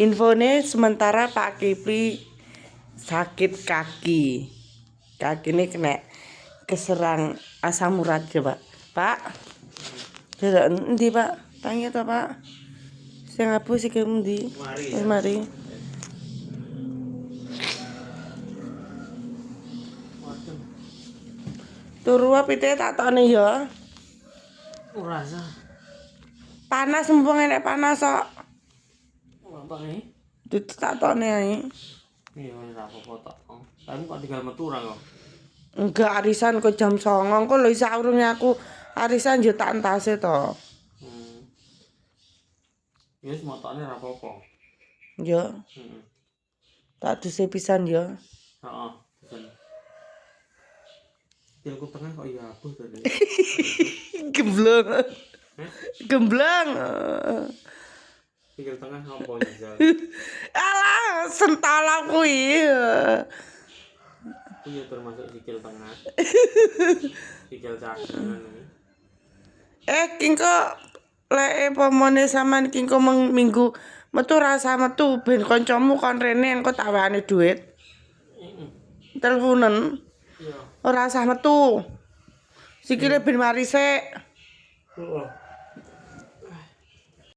Infone sementara Pak Kipli sakit kaki. Kaki ini kena keserang asam urat coba. Pak. Endi Pak? Tangi to Pak. Sing ngapus iki endi? Mari. Turu apite tak tokne ya. Ora sah. Panas mumpung enek panas kok. Apa nih? Tak tokne ae. Iya, ora apa-apa tok. Tapi kok tinggal metu ora kok. Enggak arisan kok jam 09.00 kok lho saurunge aku arisan yo tak entase to. Ya wis motokne ora apa-apa. Yo. Heeh. Tak duse pisan yo. Heeh, pisan. Tilku tengah kok iya abuh to. Gemblong. Gemblong. Sikil tengah ngopo njal. Alah, sentala kuwi. Aku ya termasuk sikil tengah. Sikil cadangan iki. Kingko lek pamane sampean kingko minggu metu rasa metu ben kancamu kon rene engko tak wehane dhuwit. Teleponen. Iya. Ora usah metu. Sikile ben mari sik. Heeh.